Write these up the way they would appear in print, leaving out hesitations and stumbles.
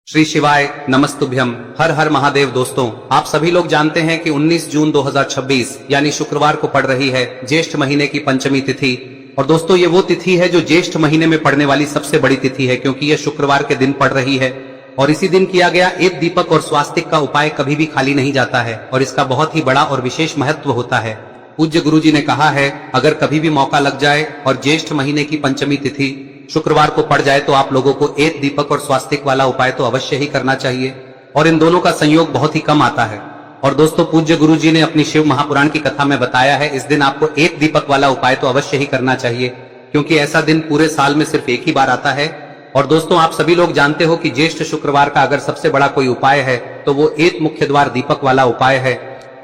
श्री शिवाय नमस्तुभ्यम। हर हर महादेव। दोस्तों, आप सभी लोग जानते हैं कि 19 जून 2026 यानी शुक्रवार को पड़ रही है ज्येष्ठ महीने की पंचमी तिथि। और दोस्तों, ये वो तिथि है जो ज्येष्ठ महीने में पड़ने वाली सबसे बड़ी तिथि है, क्योंकि ये शुक्रवार के दिन पड़ रही है। और इसी दिन किया गया एक दीपक और स्वास्तिक का उपाय कभी भी खाली नहीं जाता है और इसका बहुत ही बड़ा और विशेष महत्व होता है। पूज्य गुरुजी ने कहा है, अगर कभी भी मौका लग जाए और ज्येष्ठ महीने की पंचमी तिथि शुक्रवार को पड़ जाए तो आप लोगों को एक दीपक और स्वास्तिक वाला उपाय तो अवश्य ही करना चाहिए। और इन दोनों का संयोग बहुत ही कम आता है। और दोस्तों, पूज्य गुरुजी ने अपनी शिव महापुराण की कथा में बताया है, इस दिन आपको एक दीपक वाला उपाय तो अवश्य ही करना चाहिए, क्योंकि ऐसा दिन पूरे साल में सिर्फ एक ही बार आता है। और दोस्तों, आप सभी लोग जानते हो कि ज्येष्ठ शुक्रवार का अगर सबसे बड़ा कोई उपाय है तो वो एक मुख्य द्वार दीपक वाला उपाय है।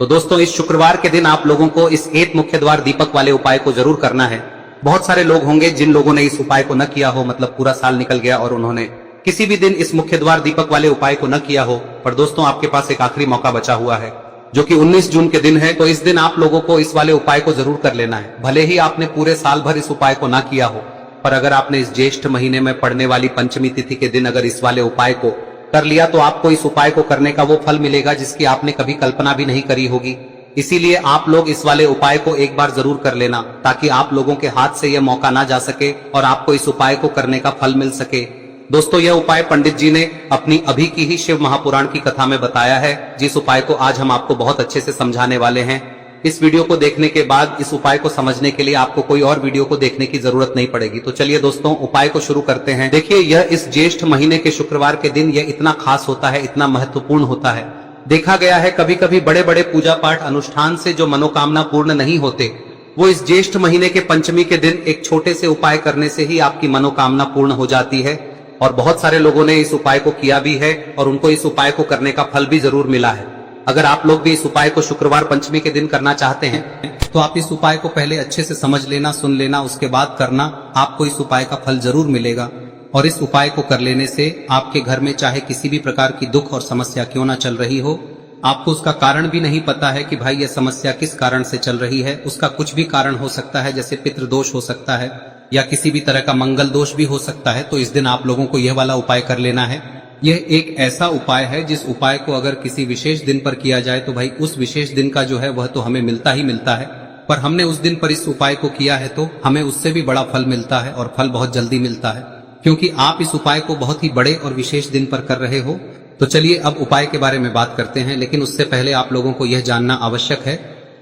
तो दोस्तों, इस शुक्रवार के दिन आप लोगों को इस एक मुख्य द्वार दीपक वाले उपाय को जरूर करना है। बहुत सारे लोग होंगे जिन लोगों ने इस उपाय को न किया हो, मतलब पूरा साल निकल गया और उन्होंने किसी भी दिन इस मुख्य द्वार दीपक वाले उपाय को न किया हो। पर दोस्तों, आपके पास एक आखिरी मौका बचा हुआ है, जो कि 19 जून के दिन है। तो इस दिन आप लोगों को इस वाले उपाय को जरूर कर लेना है। भले ही आपने पूरे साल भर इस उपाय को न किया हो, पर अगर आपने इस ज्येष्ठ महीने में पड़ने वाली पंचमी तिथि के दिन अगर इस वाले उपाय को कर लिया तो आपको इस उपाय को करने का वो फल मिलेगा जिसकी आपने कभी कल्पना भी नहीं करी होगी। इसीलिए आप लोग इस वाले उपाय को एक बार जरूर कर लेना, ताकि आप लोगों के हाथ से यह मौका ना जा सके और आपको इस उपाय को करने का फल मिल सके। दोस्तों, यह उपाय पंडित जी ने अपनी अभी की ही शिव महापुराण की कथा में बताया है, जिस उपाय को आज हम आपको बहुत अच्छे से समझाने वाले हैं। इस वीडियो को देखने के बाद इस उपाय को समझने के लिए आपको कोई और वीडियो को देखने की जरूरत नहीं पड़ेगी। तो चलिए दोस्तों, उपाय को शुरू करते हैं। देखिए, यह इस ज्येष्ठ महीने के शुक्रवार के दिन यह इतना खास होता है, इतना महत्वपूर्ण होता है। देखा गया है कभी कभी बड़े बड़े पूजा पाठ अनुष्ठान से जो मनोकामना पूर्ण नहीं होते, वो इस ज्येष्ठ महीने के पंचमी के दिन एक छोटे से उपाय करने से ही आपकी मनोकामना पूर्ण हो जाती है। और बहुत सारे लोगों ने इस उपाय को किया भी है और उनको इस उपाय को करने का फल भी जरूर मिला है। अगर आप लोग भी इस उपाय को शुक्रवार पंचमी के दिन करना चाहते हैं तो आप इस उपाय को पहले अच्छे से समझ लेना, सुन लेना, उसके बाद करना। आपको इस उपाय का फल जरूर मिलेगा। और इस उपाय को कर लेने से आपके घर में चाहे किसी भी प्रकार की दुख और समस्या क्यों ना चल रही हो, आपको उसका कारण भी नहीं पता है कि भाई यह समस्या किस कारण से चल रही है, उसका कुछ भी कारण हो सकता है, जैसे पितृदोष हो सकता है या किसी भी तरह का मंगल दोष भी हो सकता है। तो इस दिन आप लोगों को यह वाला उपाय कर लेना है। यह एक ऐसा उपाय है जिस उपाय को अगर किसी विशेष दिन पर किया जाए तो भाई उस विशेष दिन का जो है वह तो हमें मिलता ही मिलता है, पर हमने उस दिन पर इस उपाय को किया है तो हमें उससे भी बड़ा फल मिलता है और फल बहुत जल्दी मिलता है, क्योंकि आप इस उपाय को बहुत ही बड़े और विशेष दिन पर कर रहे हो। तो चलिए अब उपाय के बारे में बात करते हैं, लेकिन उससे पहले आप लोगों को यह जानना आवश्यक है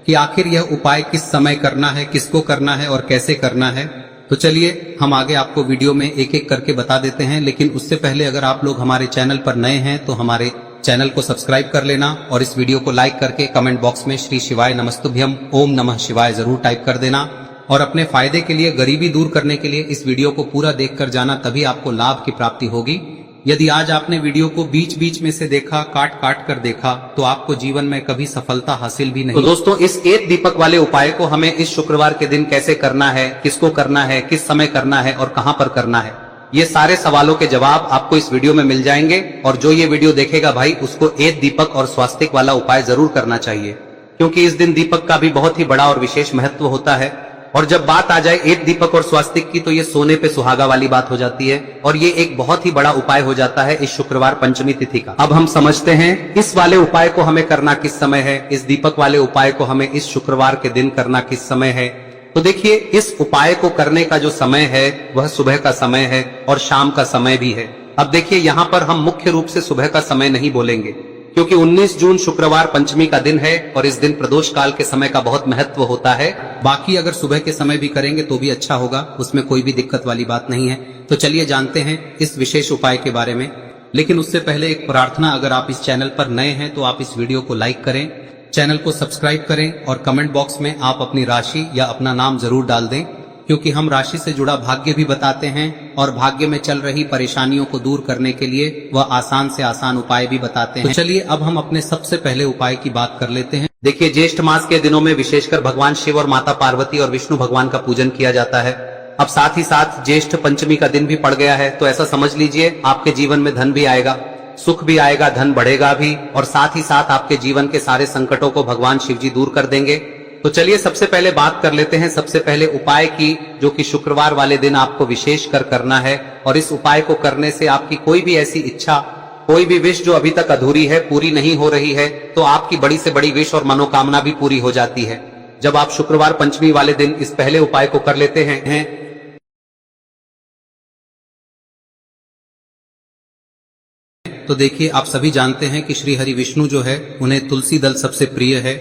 कि आखिर यह उपाय किस समय करना है, किसको करना है और कैसे करना है। तो चलिए हम आगे आपको वीडियो में एक एक करके बता देते हैं, लेकिन उससे पहले अगर आप लोग हमारे चैनल पर नए हैं तो हमारे चैनल को सब्सक्राइब कर लेना और इस वीडियो को लाइक करके कमेंट बॉक्स में श्री शिवाय नमस्तुभ्यम ओम नमः शिवाय जरूर टाइप कर देना। और अपने फायदे के लिए, गरीबी दूर करने के लिए इस वीडियो को पूरा देखकर जाना, तभी आपको लाभ की प्राप्ति होगी। यदि आज आपने वीडियो को बीच बीच में से देखा, काट काट कर देखा, तो आपको जीवन में कभी सफलता हासिल भी नहीं। तो दोस्तों, इस एक दीपक वाले उपाय को हमें इस शुक्रवार के दिन कैसे करना है, किसको करना है, किस समय करना है और कहां पर करना है, ये सारे सवालों के जवाब आपको इस वीडियो में मिल जाएंगे। और जो ये वीडियो देखेगा भाई, उसको एक दीपक और स्वास्तिक वाला उपाय जरूर करना चाहिए, क्योंकि इस दिन दीपक का भी बहुत ही बड़ा और विशेष महत्व होता है। और जब बात आ जाए एक दीपक और स्वास्तिक की, तो ये सोने पे सुहागा वाली बात हो जाती है और ये एक बहुत ही बड़ा उपाय हो जाता है इस शुक्रवार पंचमी तिथि का। अब हम समझते हैं इस वाले उपाय को हमें करना किस समय है, इस दीपक वाले उपाय को हमें इस शुक्रवार के दिन करना किस समय है। तो देखिए, इस उपाय को करने का जो समय है वह सुबह का समय है और शाम का समय भी है। अब देखिए, यहाँ पर हम मुख्य रूप से सुबह का समय नहीं बोलेंगे, क्योंकि 19 जून शुक्रवार पंचमी का दिन है और इस दिन प्रदोष काल के समय का बहुत महत्व होता है। बाकी अगर सुबह के समय भी करेंगे तो भी अच्छा होगा, उसमें कोई भी दिक्कत वाली बात नहीं है। तो चलिए जानते हैं इस विशेष उपाय के बारे में। लेकिन उससे पहले एक प्रार्थना, अगर आप इस चैनल पर नए हैं तो आप इस वीडियो को लाइक करें, चैनल को सब्सक्राइब करें और कमेंट बॉक्स में आप अपनी राशि या अपना नाम जरूर डाल दें, क्योंकि हम राशि से जुड़ा भाग्य भी बताते हैं और भाग्य में चल रही परेशानियों को दूर करने के लिए वह आसान से आसान उपाय भी बताते हैं। तो चलिए अब हम अपने सबसे पहले उपाय की बात कर लेते हैं। देखिए, ज्येष्ठ मास के दिनों में विशेषकर भगवान शिव और माता पार्वती और विष्णु भगवान का पूजन किया जाता है। अब साथ ही साथ ज्येष्ठ पंचमी का दिन भी पड़ गया है, तो ऐसा समझ लीजिए आपके जीवन में धन भी आएगा, सुख भी आएगा, धन बढ़ेगा भी, और साथ ही साथ आपके जीवन के सारे संकटों को भगवान शिव जी दूर कर देंगे। तो चलिए सबसे पहले बात कर लेते हैं सबसे पहले उपाय की, जो कि शुक्रवार वाले दिन आपको विशेष कर करना है। और इस उपाय को करने से आपकी कोई भी ऐसी इच्छा कोई भी विश जो अभी तक अधूरी है, पूरी नहीं हो रही है, तो आपकी बड़ी से बड़ी विश और मनोकामना भी पूरी हो जाती है जब आप शुक्रवार पंचमी वाले दिन इस पहले उपाय को कर लेते हैं। तो देखिए, आप सभी जानते हैं कि श्री हरि विष्णु जो है उन्हें तुलसी दल सबसे प्रिय है।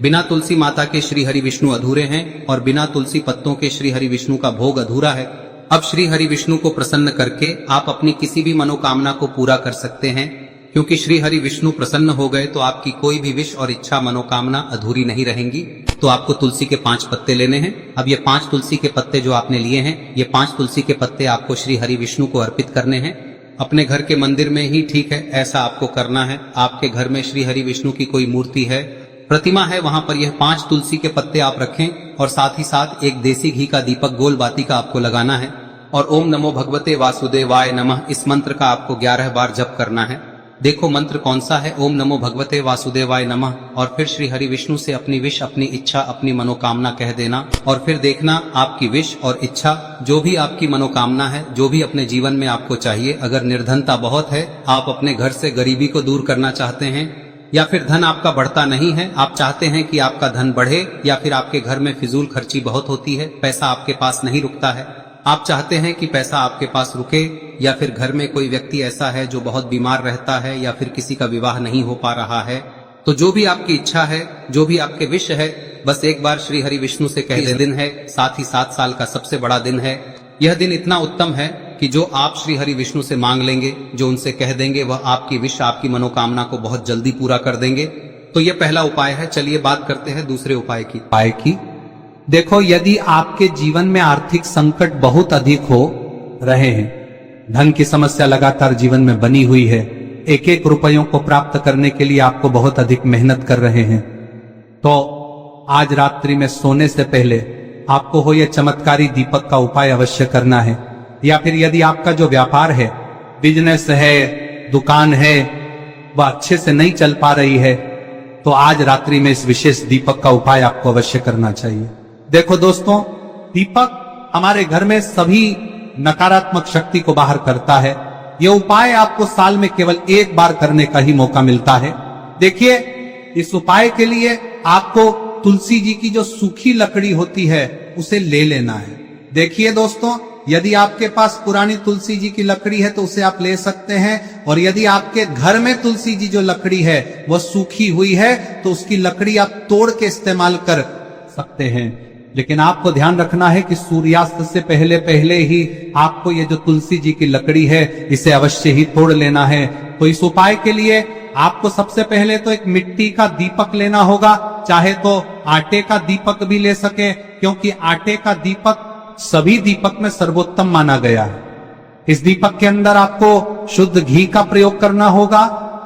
बिना तुलसी माता के श्री हरि विष्णु अधूरे हैं और बिना तुलसी पत्तों के श्री हरि विष्णु का भोग अधूरा है। अब श्री हरि विष्णु को प्रसन्न करके आप अपनी किसी भी मनोकामना को पूरा कर सकते हैं, क्योंकि श्री हरि विष्णु प्रसन्न हो गए तो आपकी कोई भी विश और इच्छा मनोकामना अधूरी नहीं रहेंगी। तो आपको तुलसी के 5 पत्ते लेने हैं। अब ये 5 तुलसी के पत्ते जो आपने लिए हैं, ये 5 तुलसी के पत्ते आपको श्री हरि विष्णु को अर्पित करने हैं। अपने घर के मंदिर में ही ठीक है, ऐसा आपको करना है। आपके घर में श्री हरि विष्णु की कोई मूर्ति है, प्रतिमा है, वहां पर यह 5 तुलसी के पत्ते आप रखें और साथ ही साथ एक देसी घी का दीपक गोल बाती का आपको लगाना है और ओम नमो भगवते वासुदेवाय नमः इस मंत्र का आपको 11 बार जप करना है। देखो मंत्र कौन सा है, ओम नमो भगवते वासुदेवाय नमः, और फिर श्री हरि विष्णु से अपनी विश, अपनी इच्छा, अपनी मनोकामना कह देना और फिर देखना आपकी विश और इच्छा, जो भी आपकी मनोकामना है, जो भी अपने जीवन में आपको चाहिए। अगर निर्धनता बहुत है, आप अपने घर से गरीबी को दूर करना चाहते हैं, या फिर धन आपका बढ़ता नहीं है, आप चाहते हैं कि आपका धन बढ़े, या फिर आपके घर में फिजूल खर्ची बहुत होती है, पैसा आपके पास नहीं रुकता है, आप चाहते हैं कि पैसा आपके पास रुके, या फिर घर में कोई व्यक्ति ऐसा है जो बहुत बीमार रहता है, या फिर किसी का विवाह नहीं हो पा रहा है, तो जो भी आपकी इच्छा है, जो भी आपके विश है, बस एक बार श्री हरि विष्णु से कह दे। दिन है, साथ ही 7 साल का सबसे बड़ा दिन है। यह दिन इतना उत्तम है कि जो आप श्री हरि विष्णु से मांग लेंगे, जो उनसे कह देंगे, वह आपकी विश, आपकी मनोकामना को बहुत जल्दी पूरा कर देंगे। तो यह पहला उपाय है। चलिए बात करते हैं दूसरे उपाय की। देखो, यदि आपके जीवन में आर्थिक संकट बहुत अधिक हो रहे हैं, धन की समस्या लगातार जीवन में बनी हुई है, एक एक रुपयों को प्राप्त करने के लिए आपको बहुत अधिक मेहनत कर रहे हैं, तो आज रात्रि में सोने से पहले आपको हो यह चमत्कारी दीपक का उपाय अवश्य करना है। या फिर यदि आपका जो व्यापार है, बिजनेस है, दुकान है, वह अच्छे से नहीं चल पा रही है, तो आज रात्रि में इस विशेष दीपक का उपाय आपको अवश्य करना चाहिए। देखो दोस्तों, दीपक हमारे घर में सभी नकारात्मक शक्ति को बाहर करता है। यह उपाय आपको साल में केवल एक बार करने का ही मौका मिलता है। देखिए, इस उपाय के लिए आपको तुलसी जी की जो सूखी लकड़ी होती है उसे ले लेना है। देखिए दोस्तों, यदि आपके पास पुरानी तुलसी जी की लकड़ी है तो उसे आप ले सकते हैं, और यदि आपके घर में तुलसी जी जो लकड़ी है वह सूखी हुई है तो उसकी लकड़ी आप तोड़ के इस्तेमाल कर सकते हैं। लेकिन आपको ध्यान रखना है कि सूर्यास्त से पहले पहले ही आपको ये जो तुलसी जी की लकड़ी है इसे अवश्य ही तोड़ लेना है। तो इस उपाय के लिए आपको सबसे पहले तो एक मिट्टी का दीपक लेना होगा, चाहे तो आटे का दीपक भी ले सके, क्योंकि आटे का दीपक सभी दीपक में सर्वोत्तम माना गया है। इस दीपक के अंदर आपको शुद्ध घी का प्रयोग करना होगा,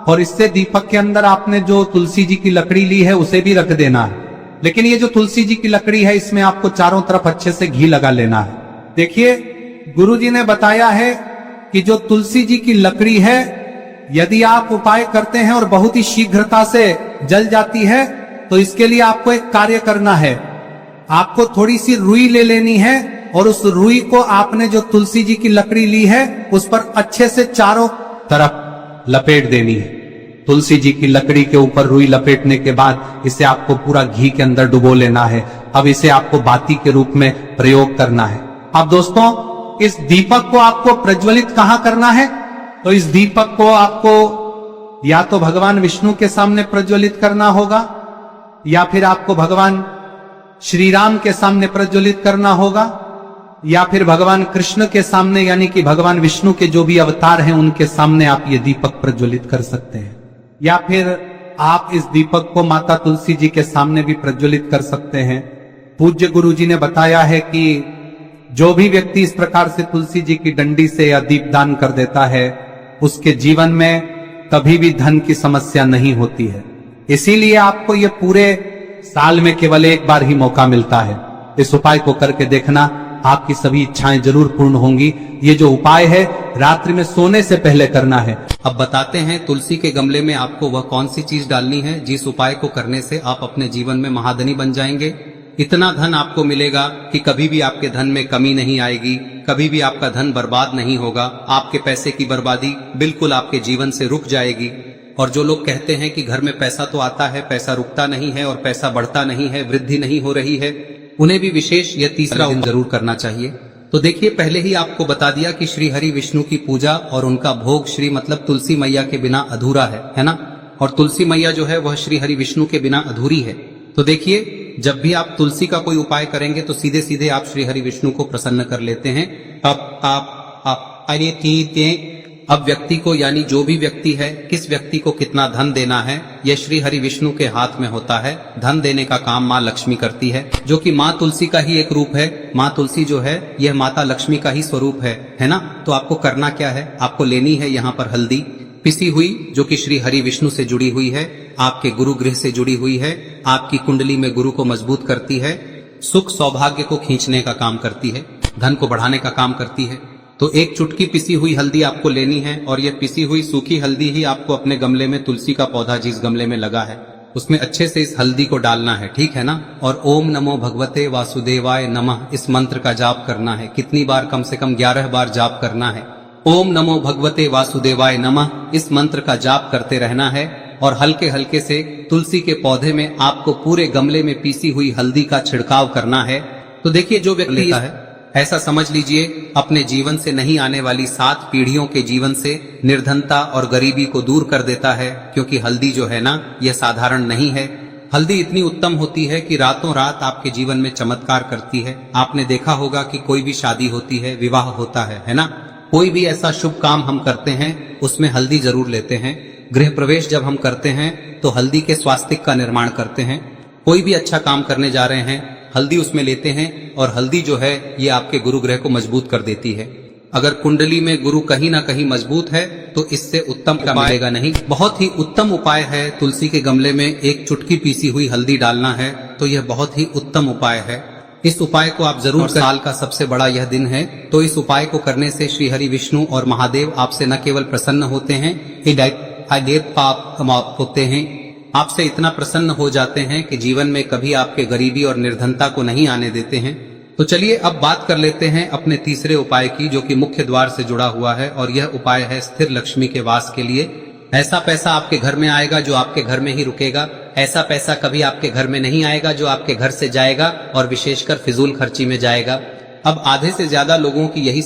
और इससे दीपक के अंदर आपने जो तुलसी जी की लकड़ी ली है उसे भी रख देना है। लेकिन ये जो तुलसी जी की लकड़ी है, इसमें आपको चारों तरफ अच्छे से घी लगा लेना है। देखिए, गुरुजी ने बताया है कि जो तुलसी जी की लकड़ी है, यदि आप उपाय करते हैं और बहुत ही शीघ्रता से जल जाती है, तो इसके लिए आपको एक कार्य करना है। आपको थोड़ी सी रुई ले लेनी है और उस रुई को आपने जो तुलसी जी की लकड़ी ली है उस पर अच्छे से चारों तरफ लपेट देनी है। तुलसी जी की लकड़ी के ऊपर रुई लपेटने के बाद इसे आपको पूरा घी के अंदर डुबो लेना है। अब इसे आपको बाती के रूप में प्रयोग करना है। अब दोस्तों, इस दीपक को आपको प्रज्वलित कहां करना है? तो इस दीपक को आपको या तो भगवान विष्णु के सामने प्रज्वलित करना होगा, या फिर आपको भगवान श्री राम के सामने प्रज्वलित करना होगा, या फिर भगवान कृष्ण के सामने, यानी कि भगवान विष्णु के जो भी अवतार हैं उनके सामने आप ये दीपक प्रज्वलित कर सकते हैं। या फिर आप इस दीपक को माता तुलसी जी के सामने भी प्रज्वलित कर सकते हैं। पूज्य गुरु जी ने बताया है कि जो भी व्यक्ति इस प्रकार से तुलसी जी की डंडी से या दीपदान कर देता है, उसके जीवन में कभी भी धन की समस्या नहीं होती है। इसीलिए आपको ये पूरे साल में केवल एक बार ही मौका मिलता है। इस उपाय को करके देखना, आपकी सभी इच्छाएं जरूर पूर्ण होंगी। ये जो उपाय है रात्रि में सोने से पहले करना है। अब बताते हैं तुलसी के गमले में आपको वह कौन सी चीज डालनी है जिस उपाय को करने से आप अपने जीवन में महाधनी बन जाएंगे। इतना धन आपको मिलेगा कि कभी भी आपके धन में कमी नहीं आएगी, कभी भी आपका धन बर्बाद नहीं होगा। आपके पैसे की बर्बादी बिल्कुल आपके जीवन से रुक जाएगी। और जो लोग कहते हैं कि घर में पैसा तो आता है, पैसा रुकता नहीं है और पैसा बढ़ता नहीं है, वृद्धि नहीं हो रही है, उन्हें भी विशेष यह तीसरा दिन जरूर करना चाहिए। तो देखिए, पहले ही आपको बता दिया कि श्री हरि विष्णु की पूजा और उनका भोग श्री मतलब तुलसी मैया के बिना अधूरा है ना। और तुलसी मैया जो है वह श्री हरि विष्णु के बिना अधूरी है। तो देखिए, जब भी आप तुलसी का कोई उपाय करेंगे तो सीधे सीधे आप श्री हरि विष्णु को प्रसन्न कर लेते हैं। अब व्यक्ति को, यानी जो भी व्यक्ति है, किस व्यक्ति को कितना धन देना है, यह श्री हरि विष्णु के हाथ में होता है। धन देने का काम माँ लक्ष्मी करती है, जो कि माँ तुलसी का ही एक रूप है। माँ तुलसी जो है यह माता लक्ष्मी का ही स्वरूप है ना। तो आपको करना क्या है, आपको लेनी है यहाँ पर हल्दी पिसी हुई, जो कि श्री हरि विष्णु से जुड़ी हुई है, आपके गुरु गृह से जुड़ी हुई है, आपकी कुंडली में गुरु को मजबूत करती है, सुख सौभाग्य को खींचने का काम करती है, धन को बढ़ाने का काम करती है। तो एक चुटकी पिसी हुई हल्दी आपको लेनी है और यह पिसी हुई सूखी हल्दी ही आपको अपने गमले में, तुलसी का पौधा जिस गमले में लगा है उसमें अच्छे से इस हल्दी को डालना है, ठीक है ना। और ओम नमो भगवते वासुदेवाय नमः इस मंत्र का जाप करना है। कितनी बार? कम से कम 11 बार जाप करना है। ओम नमो भगवते वासुदेवाय नमः इस मंत्र का जाप करते रहना है और हल्के हल्के से तुलसी के पौधे में आपको पूरे गमले में पीसी हुई हल्दी का छिड़काव करना है। तो देखिए, जो व्यक्ति लेता है, ऐसा समझ लीजिए अपने जीवन से नहीं आने वाली 7 पीढ़ियों के जीवन से निर्धनता और गरीबी को दूर कर देता है। क्योंकि हल्दी जो है ना, यह साधारण नहीं है। हल्दी इतनी उत्तम होती है कि रातों रात आपके जीवन में चमत्कार करती है। आपने देखा होगा कि कोई भी शादी होती है, विवाह होता है ना, कोई भी ऐसा शुभ काम हम करते हैं उसमें हल्दी जरूर लेते हैं। गृह प्रवेश जब हम करते हैं तो हल्दी के स्वास्तिक का निर्माण करते हैं। कोई भी अच्छा काम करने जा रहे हैं, हल्दी उसमें लेते हैं और हल्दी जो है ये आपके गुरु ग्रह को मजबूत कर देती है। अगर कुंडली में गुरु कहीं ना कहीं मजबूत है तो इससे उत्तम क्या मिलेगा नहीं। बहुत ही उत्तम उपाय है, तुलसी के गमले में एक चुटकी पीसी हुई हल्दी डालना है, तो यह बहुत ही उत्तम उपाय है। इस उपाय को आप जरूर, साल का सबसे बड़ा यह दिन है, तो इस उपाय को करने से श्री हरि विष्णु और महादेव आपसे न केवल प्रसन्न होते हैं, पाप होते हैं, आपसे इतना प्रसन्न हो जाते हैं कि जीवन में कभी आपके गरीबी और निर्धनता को नहीं आने देते हैं। तो चलिए अब बात कर लेते हैं अपने तीसरे उपाय की, जो कि मुख्य द्वार से जुड़ा हुआ है। और यह उपाय है स्थिर लक्ष्मी के वास के लिए। ऐसा पैसा आपके घर में आएगा जो आपके घर में ही रुकेगा। ऐसा पैसा कभी आपके घर में नहीं आएगा जो आपके घर से जाएगा और विशेषकर फिजूल खर्ची में जाएगा। अब आधे से ज्यादा लोगों की यही